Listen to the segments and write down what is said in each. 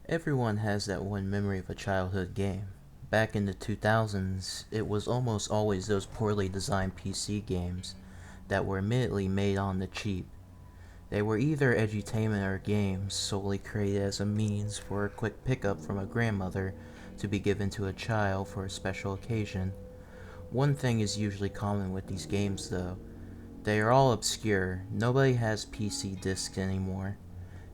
Everyone has that one memory of a childhood game. Back in the 2000s, it was almost always those poorly designed PC games that were admittedly made on the cheap. They were either edutainment or games solely created as a means for a quick pickup from a grandmother to be given to a child for a special occasion. One thing is usually common with these games though. They are all obscure. Nobody has PC discs anymore.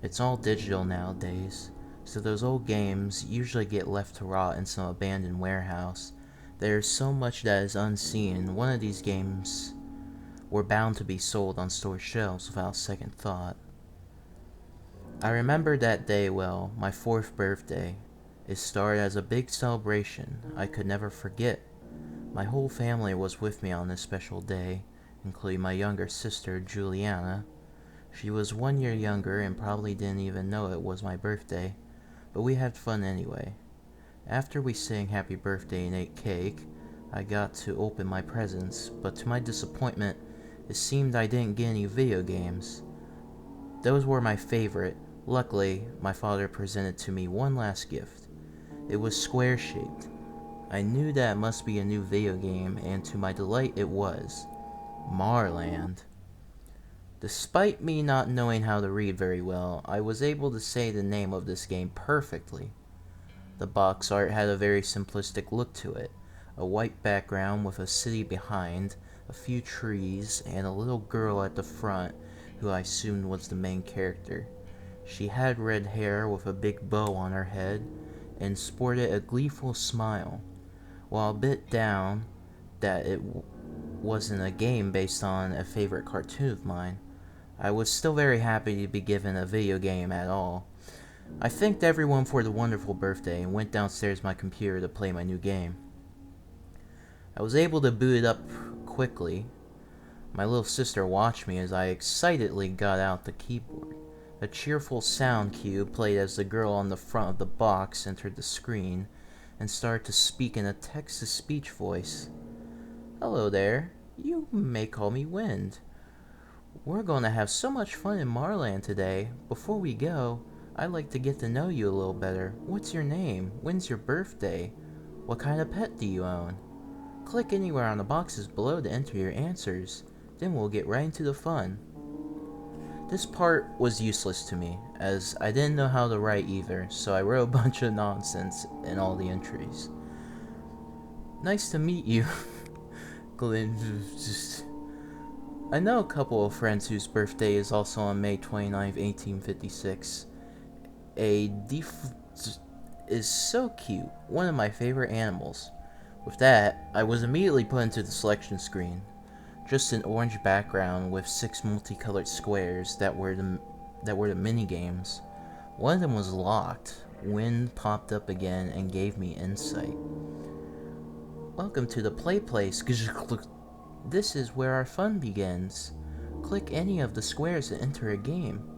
It's all digital nowadays, so those old games usually get left to rot in some abandoned warehouse. There's so much that is unseen, one of these games were bound to be sold on store shelves without second thought. I remember that day well, my 4th birthday. It started as a big celebration I could never forget. My whole family was with me on this special day, including my younger sister, Juliana. She was 1 year younger and probably didn't even know it was my birthday, but we had fun anyway. After we sang happy birthday and ate cake, I got to open my presents, but to my disappointment, it seemed I didn't get any video games. Those were my favorite. Luckily, my father presented to me one last gift. It was square-shaped. I knew that it must be a new video game, and to my delight it was. MARLAND. Despite me not knowing how to read very well, I was able to say the name of this game perfectly. The box art had a very simplistic look to it, a white background with a city behind, a few trees, and a little girl at the front who I assumed was the main character. She had red hair with a big bow on her head, and sported a gleeful smile. While a bit down that it wasn't a game based on a favorite cartoon of mine, I was still very happy to be given a video game at all. I thanked everyone for the wonderful birthday and went downstairs to my computer to play my new game. I was able to boot it up quickly. My little sister watched me as I excitedly got out the keyboard. A cheerful sound cue played as the girl on the front of the box entered the screen and started to speak in a text-to-speech voice. "Hello there. You may call me Wind. We're going to have so much fun in Marland today. Before we go, I'd like to get to know you a little better. What's your name? When's your birthday? What kind of pet do you own? Click anywhere on the boxes below to enter your answers. Then we'll get right into the fun." This part was useless to me, as I didn't know how to write either, so I wrote a bunch of nonsense in all the entries. "Nice to meet you." Glenn. I know a couple of friends whose birthday is also on May 29th, 1856. A is so cute, one of my favorite animals. With that, I was immediately put into the selection screen. Just an orange background with 6 multicolored squares that were the mini games. One of them was locked. Wind popped up again and gave me insight. "Welcome to the play place. This is where our fun begins. Click any of the squares to enter a game.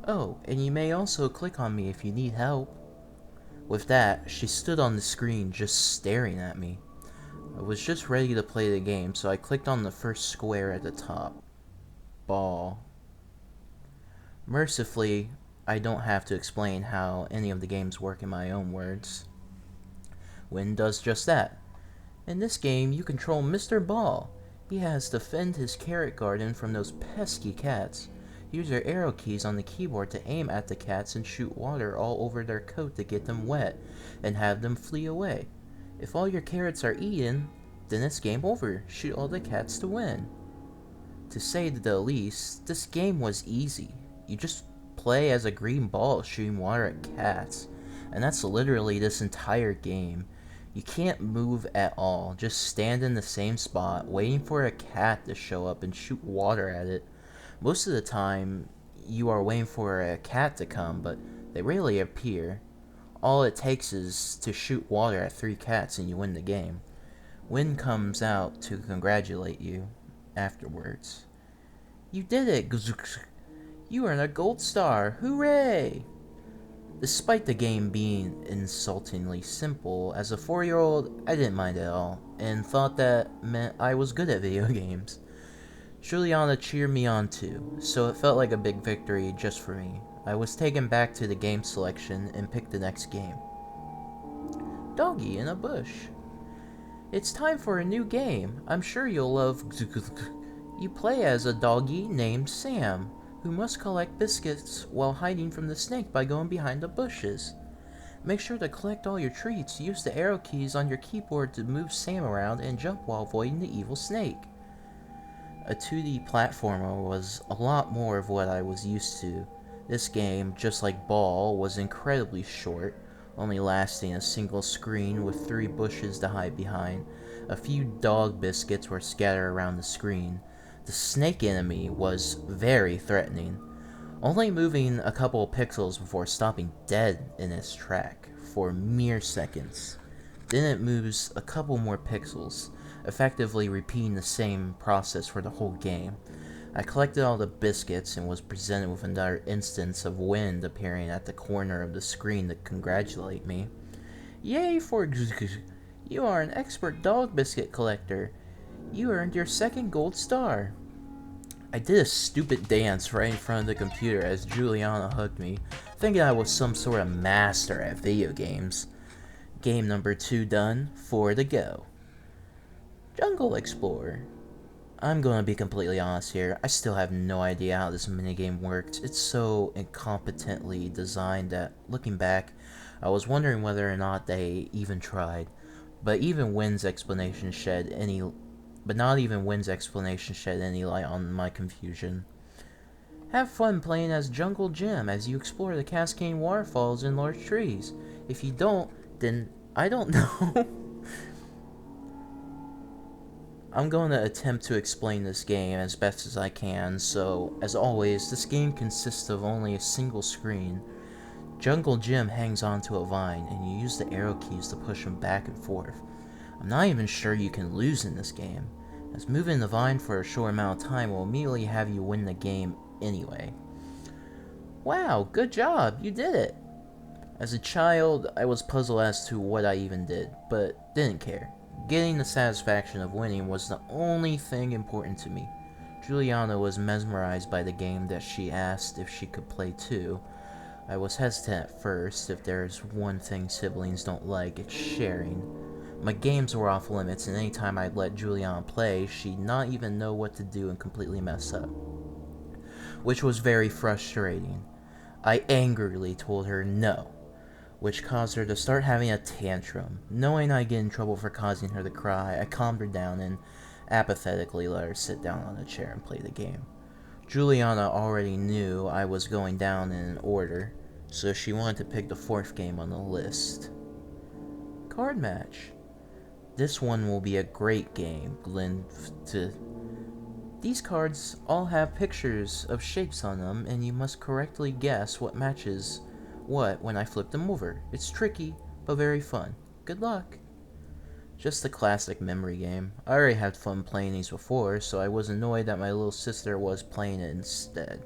Oh, and you may also click on me if you need help." With that, she stood on the screen just staring at me. I was just ready to play the game, so I clicked on the first square at the top. Ball. Mercifully, I don't have to explain how any of the games work in my own words. Wind does just that. "In this game, you control Mr. Ball. He has to defend his carrot garden from those pesky cats. Use your arrow keys on the keyboard to aim at the cats and shoot water all over their coat to get them wet and have them flee away. If all your carrots are eaten, then it's game over. Shoot all the cats to win." To say the least, this game was easy. You just play as a green ball shooting water at cats, and that's literally this entire game. You can't move at all, just stand in the same spot, waiting for a cat to show up and shoot water at it. Most of the time, you are waiting for a cat to come, but they rarely appear. All it takes is to shoot water at 3 cats and you win the game. Wind comes out to congratulate you afterwards. "You did it! You earned a gold star! Hooray!" Despite the game being insultingly simple, as a 4-year-old, I didn't mind at all, and thought that meant I was good at video games. Juliana cheered me on too, so it felt like a big victory just for me. I was taken back to the game selection and picked the next game. Doggy in a bush. It's time for a new game. I'm sure you'll love. You play as a doggy named Sam, who must collect biscuits while hiding from the snake by going behind the bushes. Make sure to collect all your treats. Use the arrow keys on your keyboard to move Sam around and jump while avoiding the evil snake. A 2D platformer was a lot more of what I was used to. This game, just like Ball, was incredibly short, only lasting a single screen with 3 bushes to hide behind. A few dog biscuits were scattered around the screen. The snake enemy was very threatening, only moving a couple of pixels before stopping dead in its track for mere seconds. Then it moves a couple more pixels, effectively repeating the same process for the whole game. I collected all the biscuits and was presented with another instance of wind appearing at the corner of the screen to congratulate me. Yay for you are an expert dog biscuit collector. You earned your 2nd gold star. I did a stupid dance right in front of the computer as Juliana hugged me, thinking I was some sort of master at video games. Game number 2 done, 4 to go. Jungle Explorer. I'm gonna be completely honest here, I still have no idea how this minigame works. It's so incompetently designed that, looking back, I was wondering whether or not they even tried. But not even Wynn's explanation shed any light on my confusion. Have fun playing as Jungle Jim as you explore the cascading waterfalls and large trees. If you don't, then I don't know. I'm going to attempt to explain this game as best as I can, so, as always, this game consists of only a single screen. Jungle Jim hangs onto a vine, and you use the arrow keys to push him back and forth. I'm not even sure you can lose in this game, as moving the vine for a short amount of time will immediately have you win the game anyway. Wow, good job, you did it! As a child, I was puzzled as to what I even did, but didn't care. Getting the satisfaction of winning was the only thing important to me. Juliana was mesmerized by the game that she asked if she could play too. I was hesitant at first. If there's one thing siblings don't like, it's sharing. My games were off limits, and anytime I'd let Juliana play, she'd not even know what to do and completely mess up, which was very frustrating. I angrily told her no, which caused her to start having a tantrum. Knowing I'd get in trouble for causing her to cry, I calmed her down and apathetically let her sit down on a chair and play the game. Juliana already knew I was going down in an order, so she wanted to pick the 4th game on the list. Card Match. This one will be a great game, These cards all have pictures of shapes on them, and you must correctly guess what matches what when I flip them over. It's tricky, but very fun. Good luck. Just a classic memory game. I already had fun playing these before, so I was annoyed that my little sister was playing it instead.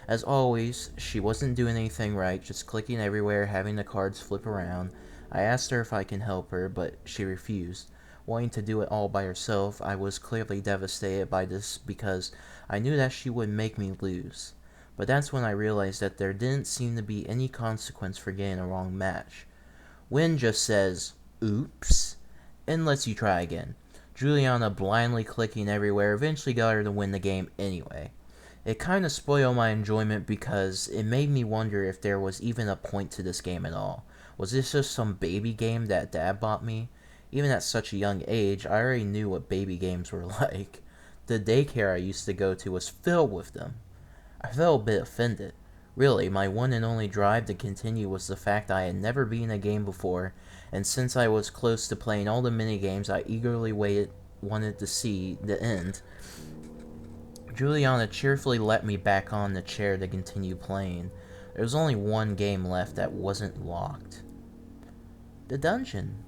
As always, she wasn't doing anything right, just clicking everywhere, having the cards flip around. I asked her if I can help her, but she refused. Wanting to do it all by herself, I was clearly devastated by this because I knew that she would make me lose. But that's when I realized that there didn't seem to be any consequence for getting a wrong match. Wynn just says, "Oops," and lets you try again. Juliana blindly clicking everywhere eventually got her to win the game anyway. It kinda spoiled my enjoyment because it made me wonder if there was even a point to this game at all. Was this just some baby game that Dad bought me? Even at such a young age, I already knew what baby games were like. The daycare I used to go to was filled with them. I felt a bit offended. Really, my one and only drive to continue was the fact I had never beaten a game before, and since I was close to playing all the minigames, I eagerly wanted to see the end. Juliana cheerfully let me back on the chair to continue playing. There was only one game left that wasn't locked. The dungeon.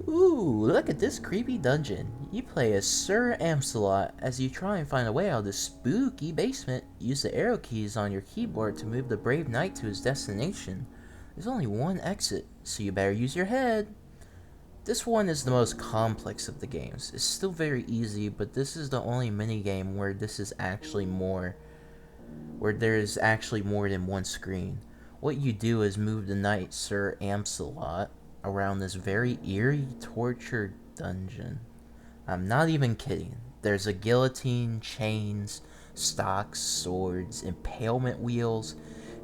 Ooh, look at this creepy dungeon. You play as Sir Amsalot as you try and find a way out of this spooky basement. Use the arrow keys on your keyboard to move the brave knight to his destination. There's only one exit, so you better use your head. This one is the most complex of the games. It's still very easy, but this is the only minigame where this is actually more where there is actually more than one screen. What you do is move the knight Sir Amsalot around this very eerie torture dungeon. I'm not even kidding. There's a guillotine, chains, stocks, swords, impalement wheels.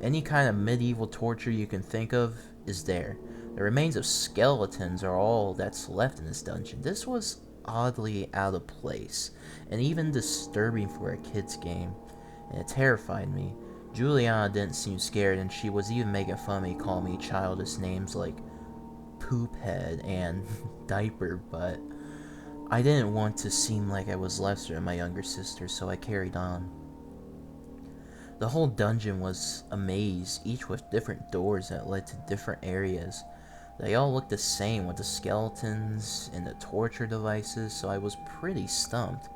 Any kind of medieval torture you can think of is there. The remains of skeletons are all that's left in this dungeon. This was oddly out of place, and even disturbing for a kid's game, and it terrified me. Juliana didn't seem scared, and she was even making fun of me, calling me childish names like poophead and diaper butt. I didn't want to seem like I was lesser than my younger sister, so I carried on. The whole dungeon was a maze, each with different doors that led to different areas. They all looked the same with the skeletons and the torture devices, so I was pretty stumped.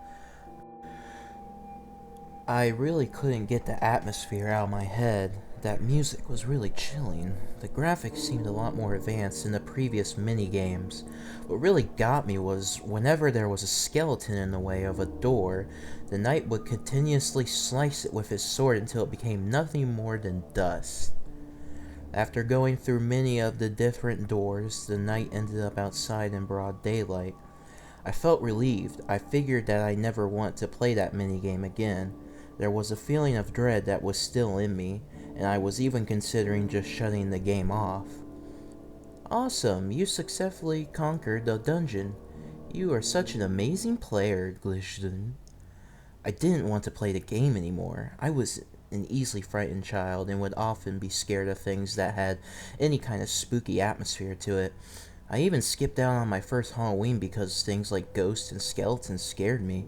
I really couldn't get the atmosphere out of my head. That music was really chilling. The graphics seemed a lot more advanced than the previous mini-games. What really got me was whenever there was a skeleton in the way of a door, the knight would continuously slice it with his sword until it became nothing more than dust. After going through many of the different doors, the knight ended up outside in broad daylight. I felt relieved. I figured that I never want to play that minigame again. There was a feeling of dread that was still in me, and I was even considering just shutting the game off. Awesome, you successfully conquered the dungeon. You are such an amazing player, Glishden. I didn't want to play the game anymore. I was an easily frightened child and would often be scared of things that had any kind of spooky atmosphere to it. I even skipped out on my first Halloween because things like ghosts and skeletons scared me.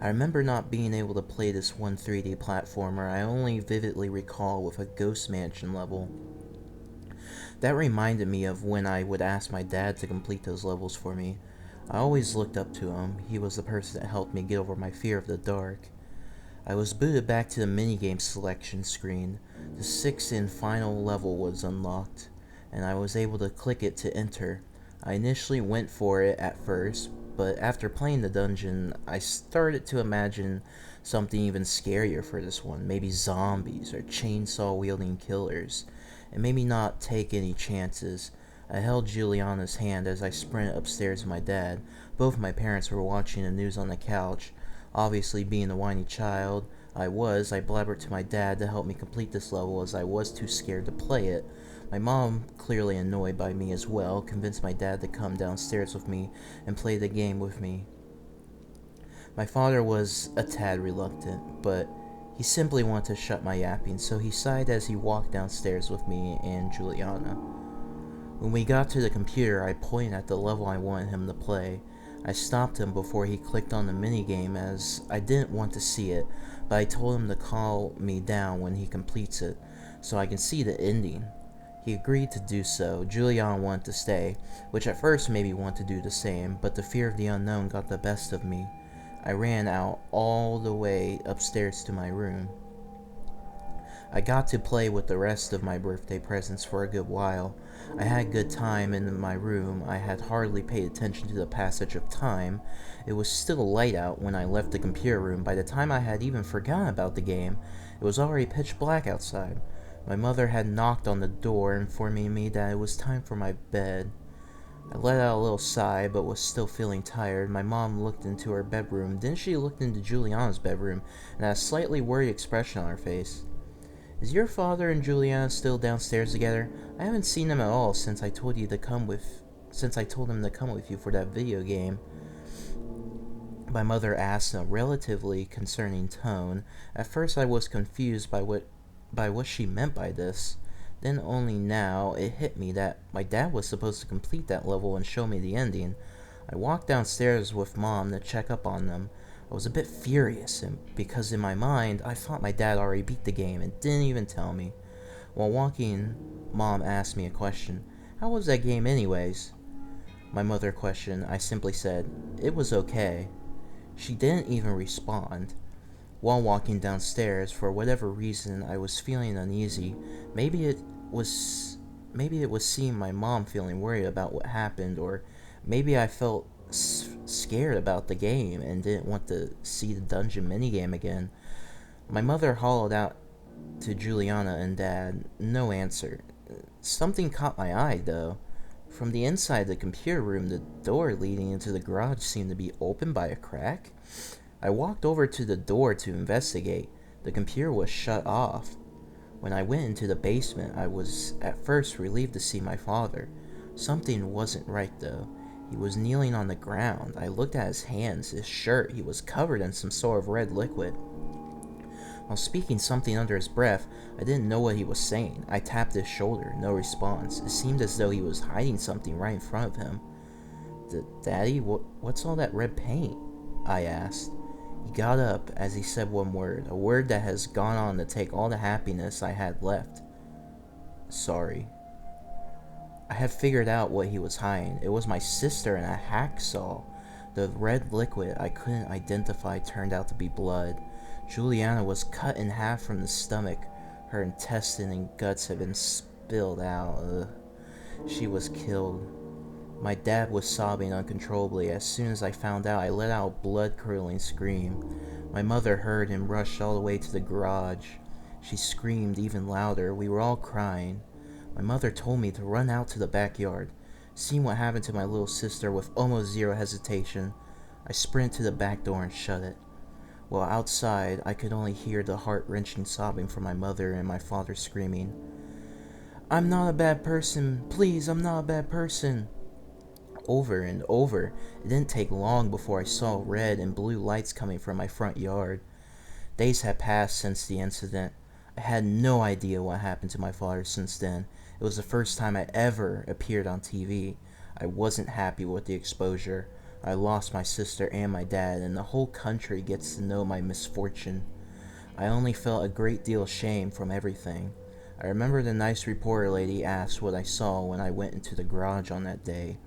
I remember not being able to play this one 3D platformer I only vividly recall with a Ghost Mansion level. That reminded me of when I would ask my dad to complete those levels for me. I always looked up to him. He was the person that helped me get over my fear of the dark. I was booted back to the minigame selection screen. The sixth and final level was unlocked, and I was able to click it to enter. I initially went for it at first, but after playing the dungeon, I started to imagine something even scarier for this one. Maybe zombies or chainsaw-wielding killers. It made me not take any chances. I held Juliana's hand as I sprinted upstairs with my dad. Both my parents were watching the news on the couch. Obviously, being the whiny child I blabbered to my dad to help me complete this level as I was too scared to play it. My mom, clearly annoyed by me as well, convinced my dad to come downstairs with me and play the game with me. My father was a tad reluctant, but he simply wanted to shut my yapping, so he sighed as he walked downstairs with me and Juliana. When we got to the computer, I pointed at the level I wanted him to play. I stopped him before he clicked on the minigame as I didn't want to see it, but I told him to call me down when he completes it, so I can see the ending. He agreed to do so. Juliana wanted to stay, which at first made me want to do the same, but the fear of the unknown got the best of me. I ran out all the way upstairs to my room. I got to play with the rest of my birthday presents for a good while. I had a good time in my room. I had hardly paid attention to the passage of time. It was still light out when I left the computer room. By the time I had even forgotten about the game, it was already pitch black outside. My mother had knocked on the door, informing me that it was time for my bed. I let out a little sigh, but was still feeling tired. My mom looked into her bedroom. Then she looked into Juliana's bedroom, and had a slightly worried expression on her face. Is your father and Juliana still downstairs together? I haven't seen them at all since I told him to come with you for that video game. My mother asked in a relatively concerning tone. At first I was confused by what she meant by this. Then only now it hit me that my dad was supposed to complete that level and show me the ending. I walked downstairs with Mom to check up on them. I was a bit furious because in my mind I thought my dad already beat the game and didn't even tell me. While walking, Mom asked me a question. How was that game anyways? My mother questioned. I simply said, it was okay. She didn't even respond. While walking downstairs, for whatever reason, I was feeling uneasy. Maybe it was seeing my mom feeling worried about what happened, or maybe I felt scared about the game and didn't want to see the dungeon minigame again. My mother hollowed out to Juliana and Dad. No answer. Something caught my eye, though. From the inside of the computer room, the door leading into the garage seemed to be open by a crack. I walked over to the door to investigate. The computer was shut off. When I went into the basement, I was at first relieved to see my father. Something wasn't right, though. He was kneeling on the ground. I looked at his hands, his shirt. He was covered in some sort of red liquid. While speaking something under his breath, I didn't know what he was saying. I tapped his shoulder. No response. It seemed as though he was hiding something right in front of him. Daddy, what's all that red paint? I asked. He got up as he said one word, a word that has gone on to take all the happiness I had left. Sorry. I had figured out what he was hiding. It was my sister and a hacksaw. The red liquid I couldn't identify turned out to be blood. Juliana was cut in half from the stomach. Her intestine and guts had been spilled out. She was killed. My dad was sobbing uncontrollably. As soon as I found out, I let out a blood-curdling scream. My mother heard and rushed all the way to the garage. She screamed even louder. We were all crying. My mother told me to run out to the backyard. Seeing what happened to my little sister with almost zero hesitation, I sprinted to the back door and shut it. While outside, I could only hear the heart-wrenching sobbing from my mother and my father screaming, "I'm not a bad person. Please, I'm not a bad person." Over and over. It didn't take long before I saw red and blue lights coming from my front yard. Days had passed since the incident. I had no idea what happened to my father since then. It was the first time I ever appeared on TV. I wasn't happy with the exposure. I lost my sister and my dad, and the whole country gets to know my misfortune. I only felt a great deal of shame from everything. I remember the nice reporter lady asked what I saw when I went into the garage on that day.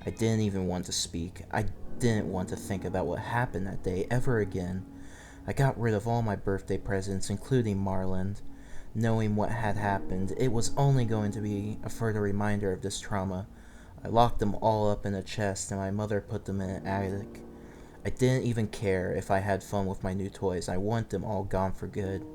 I didn't even want to speak. I didn't want to think about what happened that day ever again. I got rid of all my birthday presents, including Marland. Knowing what had happened, it was only going to be a further reminder of this trauma. I locked them all up in a chest, and my mother put them in an attic. I didn't even care if I had fun with my new toys. I want them all gone for good.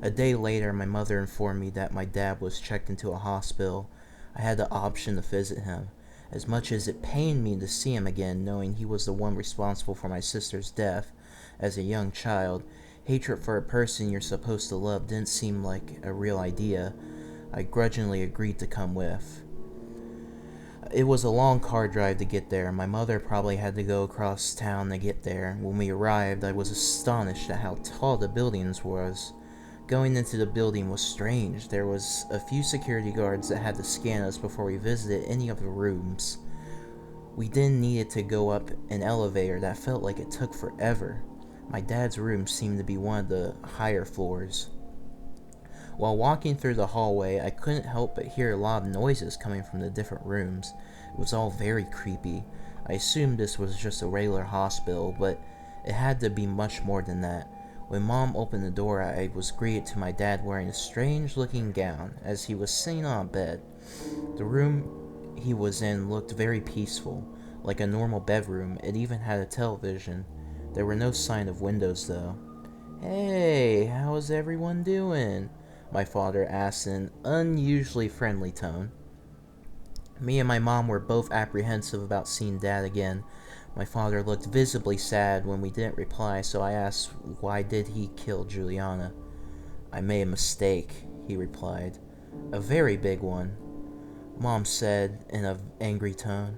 A day later, my mother informed me that my dad was checked into a hospital. I had the option to visit him. As much as it pained me to see him again, knowing he was the one responsible for my sister's death as a young child, hatred for a person you're supposed to love didn't seem like a real idea. I grudgingly agreed to come with. It was a long car drive to get there. My mother probably had to go across town to get there. When we arrived, I was astonished at how tall the buildings was. Going into the building was strange. There was a few security guards that had to scan us before we visited any of the rooms. We then needed to go up an elevator that felt like it took forever. My dad's room seemed to be one of the higher floors. While walking through the hallway, I couldn't help but hear a lot of noises coming from the different rooms. It was all very creepy. I assumed this was just a regular hospital, but it had to be much more than that. When Mom opened the door, I was greeted to my dad wearing a strange-looking gown as he was sitting on a bed. The room he was in looked very peaceful, like a normal bedroom. It even had a television. There were no sign of windows, though. "Hey, how's everyone doing?" my father asked in an unusually friendly tone. Me and my mom were both apprehensive about seeing Dad again. My father looked visibly sad when we didn't reply, so I asked why did he kill Juliana. "I made a mistake," he replied. "A very big one," Mom said in an angry tone.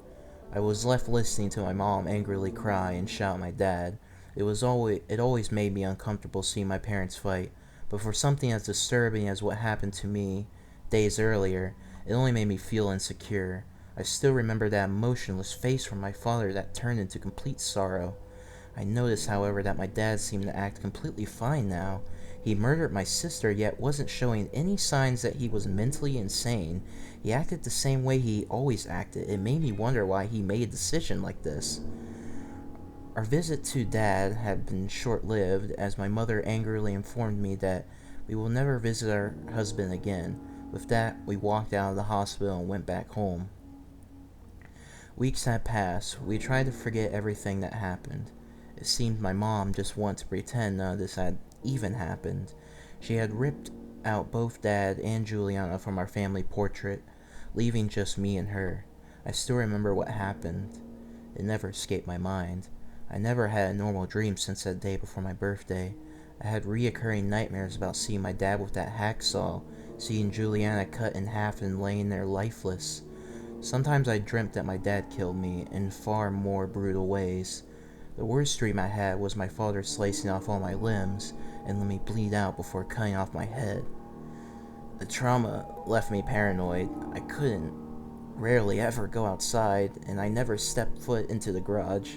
I was left listening to my mom angrily cry and shout at my dad. It always made me uncomfortable seeing my parents fight, but for something as disturbing as what happened to me days earlier, it only made me feel insecure. I still remember that emotionless face from my father that turned into complete sorrow. I noticed, however, that my dad seemed to act completely fine now. He murdered my sister, yet wasn't showing any signs that he was mentally insane. He acted the same way he always acted. It made me wonder why he made a decision like this. Our visit to Dad had been short-lived, as my mother angrily informed me that we will never visit our husband again. With that, we walked out of the hospital and went back home. Weeks had passed. We tried to forget everything that happened. It seemed my mom just wanted to pretend none of this had even happened. She had ripped out both Dad and Juliana from our family portrait, leaving just me and her. I still remember what happened. It never escaped my mind. I never had a normal dream since that day before my birthday. I had reoccurring nightmares about seeing my dad with that hacksaw, seeing Juliana cut in half and laying there lifeless. Sometimes I dreamt that my dad killed me in far more brutal ways. The worst dream I had was my father slicing off all my limbs and let me bleed out before cutting off my head. The trauma left me paranoid. I couldn't rarely ever go outside, and I never stepped foot into the garage.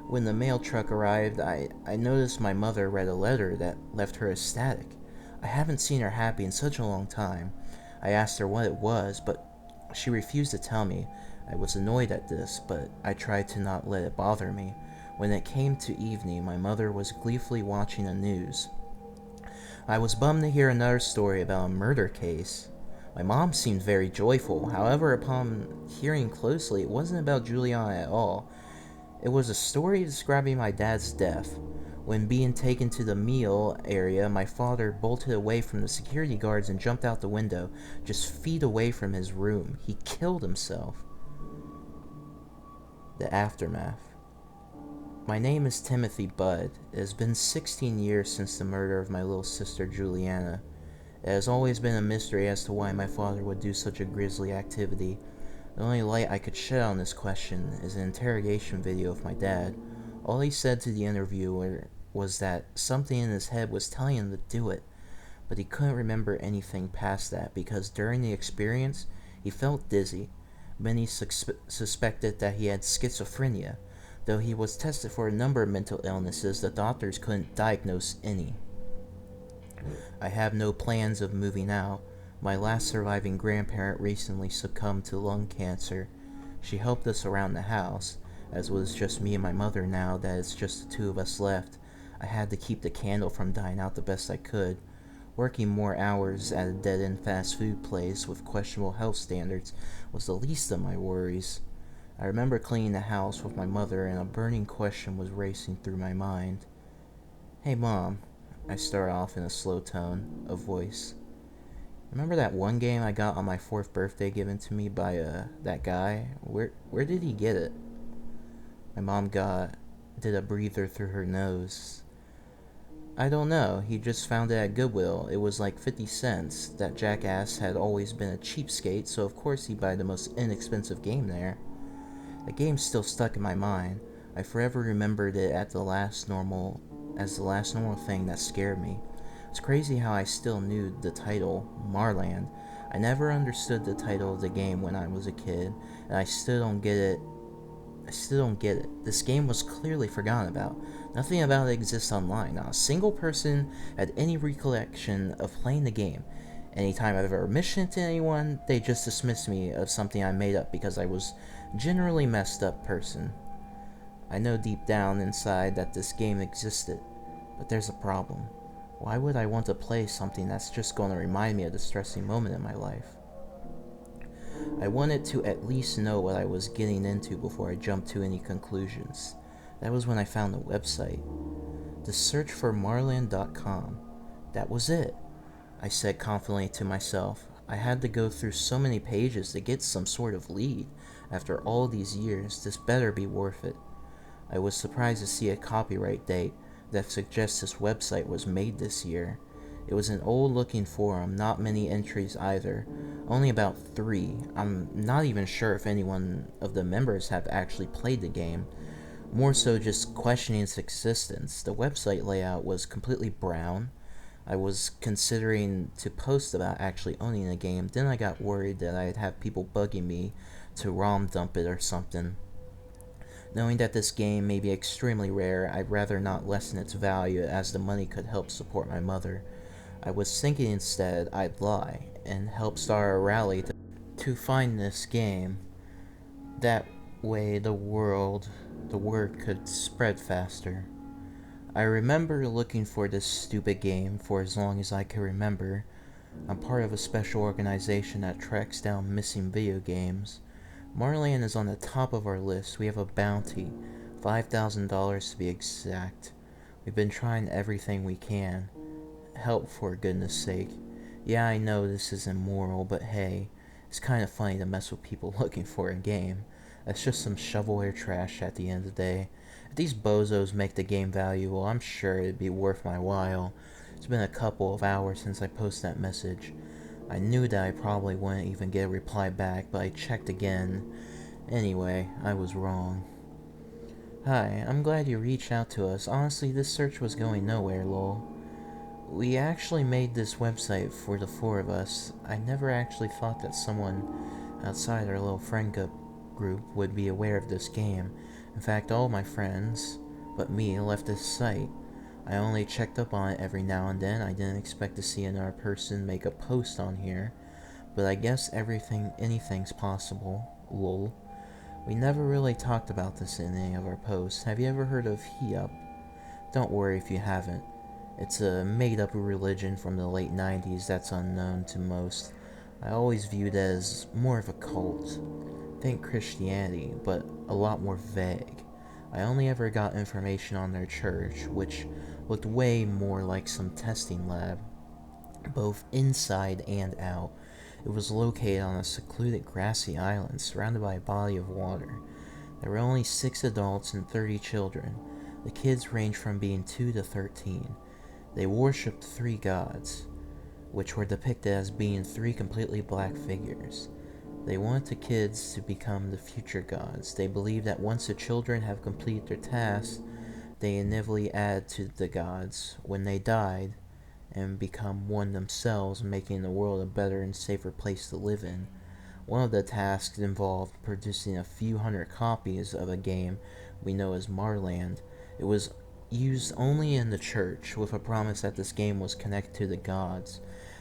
When the mail truck arrived, I noticed my mother read a letter that left her ecstatic. I haven't seen her happy in such a long time. I asked her what it was, but she refused to tell me. I was annoyed at this, but I tried to not let it bother me. When it came to evening, my mother was gleefully watching the news. I was bummed to hear another story about a murder case. My mom seemed very joyful. However, upon hearing closely, it wasn't about Juliana at all. It was a story describing my dad's death. When being taken to the meal area, my father bolted away from the security guards and jumped out the window, just feet away from his room. He killed himself. The aftermath. My name is Timothy Budd. It has been 16 years since the murder of my little sister Juliana. It has always been a mystery as to why my father would do such a grisly activity. The only light I could shed on this question is an interrogation video of my dad. All he said to the interviewer was that something in his head was telling him to do it, but he couldn't remember anything past that because during the experience, he felt dizzy. Many suspected that he had schizophrenia. Though he was tested for a number of mental illnesses, the doctors couldn't diagnose any. I have no plans of moving out. My last surviving grandparent recently succumbed to lung cancer. She helped us around the house, as it was just me and my mother now that it's just the two of us left. I had to keep the candle from dying out the best I could. Working more hours at a dead-end fast food place with questionable health standards was the least of my worries. I remember cleaning the house with my mother and a burning question was racing through my mind. "Hey Mom," I start off in a slow tone of voice. "Remember that one game I got on my 4th birthday given to me by that guy? Where did he get it?" My mom did a breather through her nose. "I don't know. He just found it at Goodwill. It was like 50 cents. That jackass had always been a cheapskate, so of course he'd buy the most inexpensive game there." The game's still stuck in my mind. I forever remembered it as the last normal thing that scared me. It's crazy how I still knew the title, MARLAND. I never understood the title of the game when I was a kid, and I still don't get it. This game was clearly forgotten about. Nothing about it exists online. Not a single person had any recollection of playing the game. Anytime I've ever mentioned it to anyone, they just dismiss me of something I made up because I was generally messed up person. I know deep down inside that this game existed, but there's a problem. Why would I want to play something that's just going to remind me of the distressing moment in my life? I wanted to at least know what I was getting into before I jumped to any conclusions. That was when I found the website. To search for marland.com. That was it. I said confidently to myself. I had to go through so many pages to get some sort of lead. After all these years, this better be worth it. I was surprised to see a copyright date that suggests this website was made this year. It was an old-looking forum, not many entries either, only about 3. I'm not even sure if anyone of the members have actually played the game, more so just questioning its existence. The website layout was completely brown. I was considering to post about actually owning the game, then I got worried that I'd have people bugging me to ROM dump it or something. Knowing that this game may be extremely rare, I'd rather not lessen its value as the money could help support my mother. I was thinking instead I'd lie and help start a rally to find this game. That way the word could spread faster. I remember looking for this stupid game for as long as I can remember. I'm part of a special organization that tracks down missing video games. Marland is on the top of our list. We have a bounty, $5,000 to be exact. We've been trying everything we can. help for goodness sake. Yeah, I know this is immoral, but hey, it's kind of funny to mess with people looking for a game. That's just some shovelware trash at the end of the day. If these bozos make the game valuable, I'm sure it'd be worth my while. It's been a couple of hours since I posted that message. I knew that I probably wouldn't even get a reply back, but I checked again. Anyway, I was wrong. Hi, I'm glad you reached out to us. Honestly, this search was going nowhere, lol. We actually made this website for the four of us. I never actually thought that someone outside our little friend group would be aware of this game. In fact, all my friends, but me, left this site. I only checked up on it every now and then. I didn't expect to see another person make a post on here. But I guess anything's possible. Lol. We never really talked about this in any of our posts. Have you ever heard of He-Up? Don't worry if you haven't. It's a made-up religion from the late 90s that's unknown to most. I always viewed it as more of a cult. Think Christianity, but a lot more vague. I only ever got information on their church, which looked way more like some testing lab, both inside and out. It was located on a secluded grassy island surrounded by a body of water. There were only 6 adults and 30 children. The kids ranged from being 2 to 13. They worshipped 3 gods, which were depicted as being 3 completely black figures. They wanted the kids to become the future gods. They believed that once the children have completed their tasks, they inevitably add to the gods when they died and become one themselves, making the world a better and safer place to live in. One of the tasks involved producing a few hundred copies of a game we know as MARLAND. It was used only in the church, with a promise that this game was connected to the gods.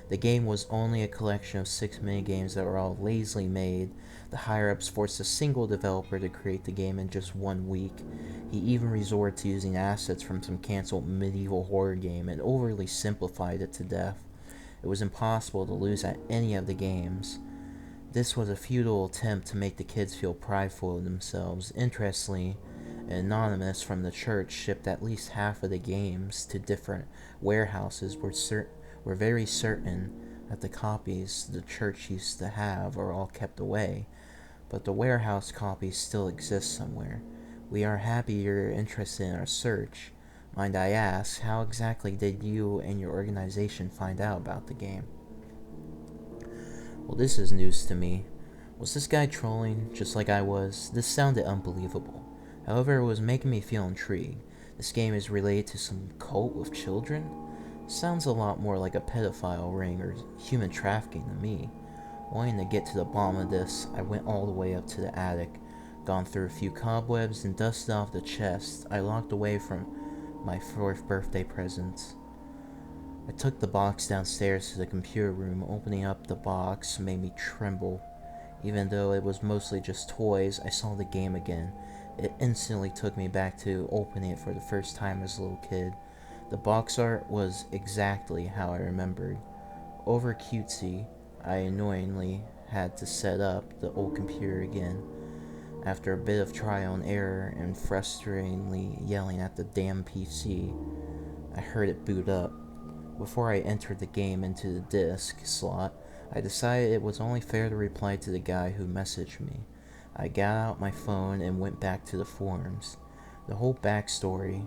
The game was only a collection of 6 minigames that were all lazily made. The higher-ups forced a single developer to create the game in just 1 week. He even resorted to using assets from some cancelled medieval horror game and overly simplified it to death. It was impossible to lose at any of the games. This was a futile attempt to make the kids feel prideful of themselves. Interestingly, an anonymous from the church shipped at least half of the games to different warehouses. We're very certain that the copies the church used to have are all kept away, but the warehouse copies still exist somewhere. We are happy you're interested in our search. Mind I ask, how exactly did you and your organization find out about the game? Well, this is news to me. Was this guy trolling, just like I was? This sounded unbelievable. However, it was making me feel intrigued. This game is related to some cult with children? Sounds a lot more like a pedophile ring or human trafficking to me. Wanting to get to the bottom of this, I went all the way up to the attic, gone through a few cobwebs, and dusted off the chest I locked away from my 4th birthday presents. I took the box downstairs to the computer room. Opening up the box made me tremble. Even though it was mostly just toys, I saw the game again. It instantly took me back to opening it for the first time as a little kid. The box art was exactly how I remembered. Over cutesy, I annoyingly had to set up the old computer again. After a bit of trial and error and frustratingly yelling at the damn PC, I heard it boot up. Before I entered the game into the disk slot, I decided it was only fair to reply to the guy who messaged me. I got out my phone and went back to the forums. The whole backstory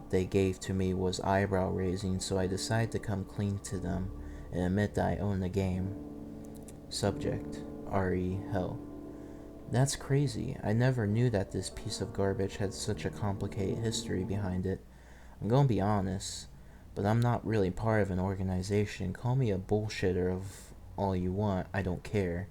they gave to me was eyebrow raising, so I decided to come clean to them and admit that I own the game. Subject: RE Hell. That's crazy. I never knew that this piece of garbage had such a complicated history behind it. I'm gonna be honest, but I'm not really part of an organization. Call me a bullshitter of all you want, I don't care.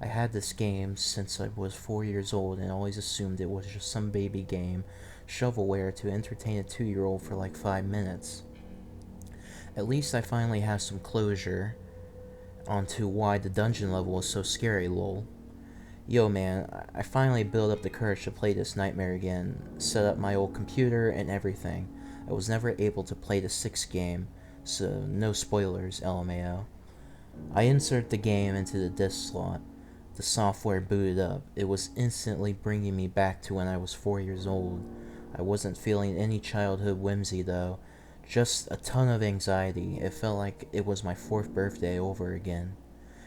I had this game since I was 4 years old and always assumed it was just some baby game, shovelware to entertain a 2-year-old for like 5 minutes. At least I finally have some closure onto why the dungeon level was so scary, lol. Yo man, I finally built up the courage to play this nightmare again, set up my old computer and everything. I was never able to play the 6th game, so no spoilers, LMAO. I inserted the game into the disk slot. The software booted up. It was instantly bringing me back to when I was 4 years old. I wasn't feeling any childhood whimsy though, Just a ton of anxiety. It felt like it was my fourth birthday over again.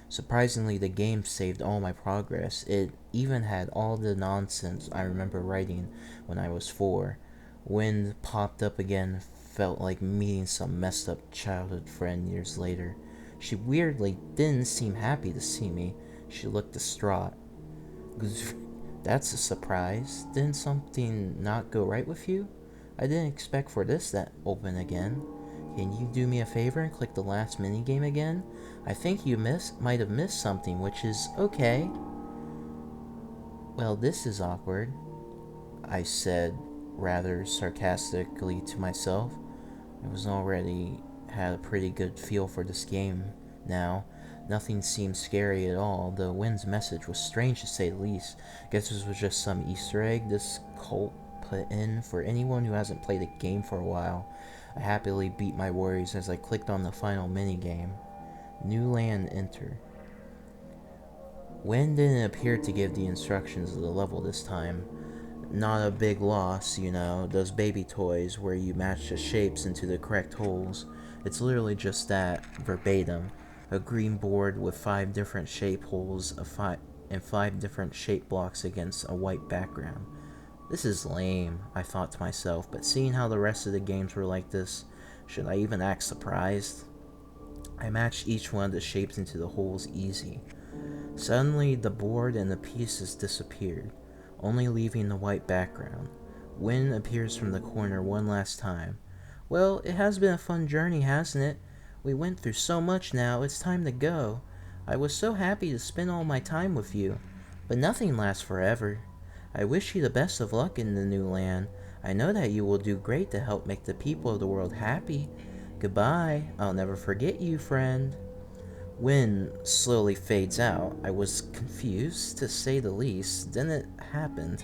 Surprisingly, the game saved all my progress. It even had all the nonsense I remember writing when I was 4. When popped up again, felt like meeting some messed up childhood friend years later. She weirdly didn't seem happy to see me. She looked distraught. That's a surprise. Didn't something not go right with you? I didn't expect for this to open again. Can you do me a favor and click the last minigame again? I think you might have missed something, which is okay. Well, this is awkward, I said rather sarcastically to myself. I was already had a pretty good feel for this game now. Nothing seemed scary at all. The wind's message was strange to say the least. Guess this was just some Easter egg this cult put in for anyone who hasn't played a game for a while. I happily beat my worries as I clicked on the final minigame. New land enter. Wynn didn't appear to give the instructions of the level this time. Not a big loss, you know, those baby toys where you match the shapes into the correct holes. It's literally just that, verbatim. A green board with 5 different shape holes and 5 different shape blocks against a white background. This is lame, I thought to myself, but seeing how the rest of the games were like this, should I even act surprised? I matched each one of the shapes into the holes easy. Suddenly, the board and the pieces disappeared, only leaving the white background. Wynn appears from the corner one last time. Well, it has been a fun journey, hasn't it? We went through so much now, it's time to go. I was so happy to spend all my time with you, but nothing lasts forever. I wish you the best of luck in the new land. I know that you will do great to help make the people of the world happy. Goodbye. I'll never forget you, friend. Wynn slowly fades out. I was confused, to say the least. Then it happened.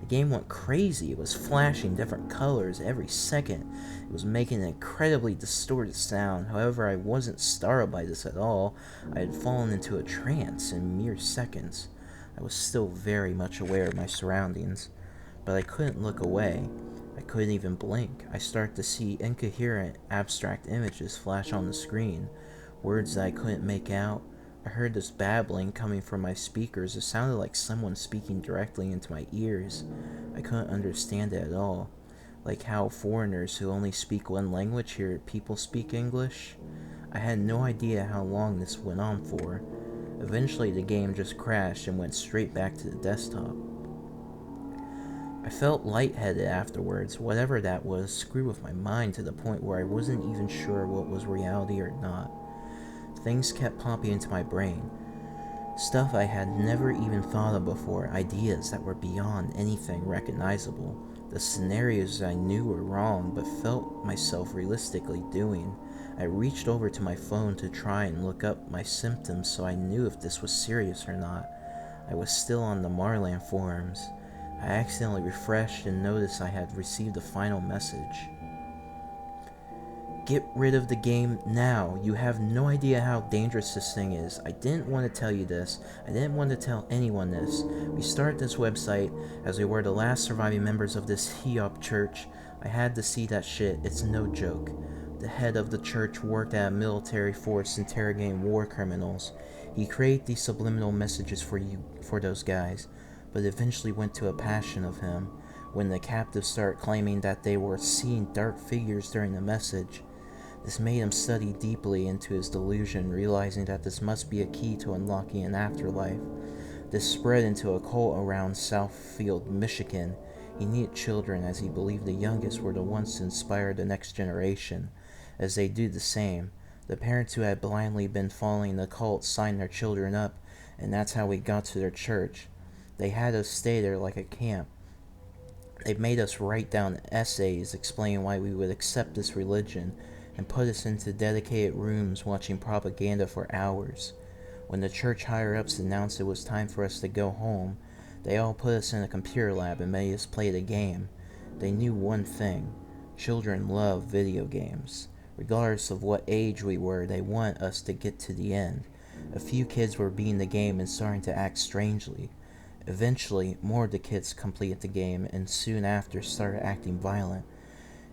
The game went crazy. It was flashing different colors every second. It was making an incredibly distorted sound. However, I wasn't startled by this at all. I had fallen into a trance in mere seconds. I was still very much aware of my surroundings, but I couldn't look away. I couldn't even blink. I started to see incoherent, abstract images flash on the screen, words that I couldn't make out. I heard this babbling coming from my speakers. It sounded like someone speaking directly into my ears. I couldn't understand it at all. Like how foreigners who only speak one language hear people speak English. I had no idea how long this went on for. Eventually the game just crashed and went straight back to the desktop. I felt lightheaded afterwards. Whatever that was screwed with my mind to the point where I wasn't even sure what was reality or not. Things kept popping into my brain. Stuff I had never even thought of before, ideas that were beyond anything recognizable. The scenarios I knew were wrong but felt myself realistically doing. I reached over to my phone to try and look up my symptoms so I knew if this was serious or not. I was still on the MARLAND forums. I accidentally refreshed and noticed I had received a final message. Get rid of the game now. You have no idea how dangerous this thing is. I didn't want to tell you this. I didn't want to tell anyone this. We started this website as we were the last surviving members of this Hiop church. I had to see that shit. It's no joke. The head of the church worked at a military force interrogating war criminals. He created these subliminal messages for those guys, but eventually went to a passion of him when the captives started claiming that they were seeing dark figures during the message. This made him study deeply into his delusion, realizing that this must be a key to unlocking an afterlife. This spread into a cult around Southfield, Michigan. He needed children as he believed the youngest were the ones to inspire the next generation, as they do the same. The parents who had blindly been following the cult signed their children up, and that's how we got to their church. They had us stay there like a camp. They made us write down essays explaining why we would accept this religion, and put us into dedicated rooms watching propaganda for hours. When the church higher-ups announced it was time for us to go home, they all put us in a computer lab and made us play the game. They knew one thing: children love video games. Regardless of what age we were, they want us to get to the end. A few kids were beating the game and starting to act strangely. Eventually, more of the kids completed the game and soon after started acting violent.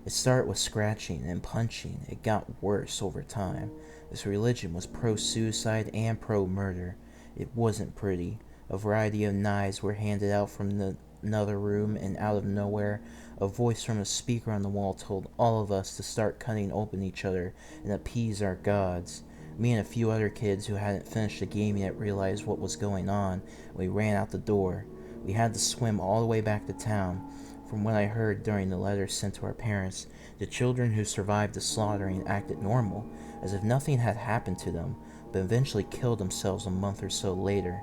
It started with scratching and punching. It got worse over time. This religion was pro-suicide and pro-murder. It wasn't pretty. A variety of knives were handed out from another room, and out of nowhere, a voice from a speaker on the wall told all of us to start cutting open each other and appease our gods. Me and a few other kids who hadn't finished the game yet realized what was going on, and we ran out the door. We had to swim all the way back to town. From what I heard during the letters sent to our parents, the children who survived the slaughtering acted normal, as if nothing had happened to them, but eventually killed themselves a month or so later.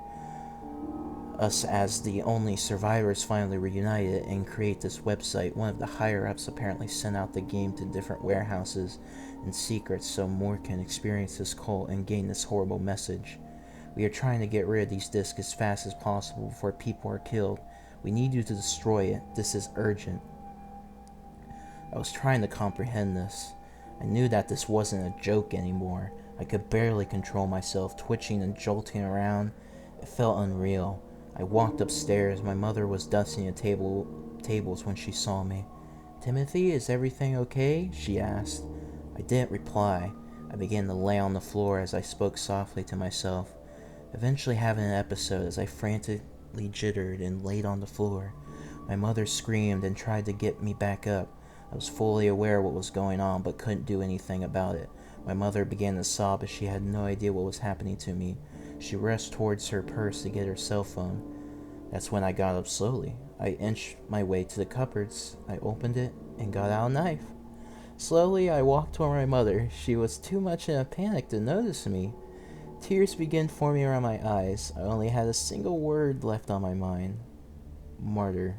Us, as the only survivors, finally reunited and create this website. One of the higher-ups apparently sent out the game to different warehouses in secret so more can experience this cult and gain this horrible message. We are trying to get rid of these discs as fast as possible before people are killed. We need you to destroy it. This is urgent. I was trying to comprehend this. I knew that this wasn't a joke anymore. I could barely control myself, twitching and jolting around. It felt unreal. I walked upstairs. My mother was dusting the tables when she saw me. "Timothy, is everything okay?" she asked. I didn't reply. I began to lay on the floor as I spoke softly to myself, eventually having an episode as I frantically jittered and laid on the floor. My mother screamed and tried to get me back up. I was fully aware of what was going on, but couldn't do anything about it. My mother began to sob as she had no idea what was happening to me. She rushed towards her purse to get her cell phone. That's when I got up slowly. I inched my way to the cupboards. I opened it and got out a knife. Slowly, I walked toward my mother. She was too much in a panic to notice me. Tears began forming around my eyes. I only had a single word left on my mind: martyr.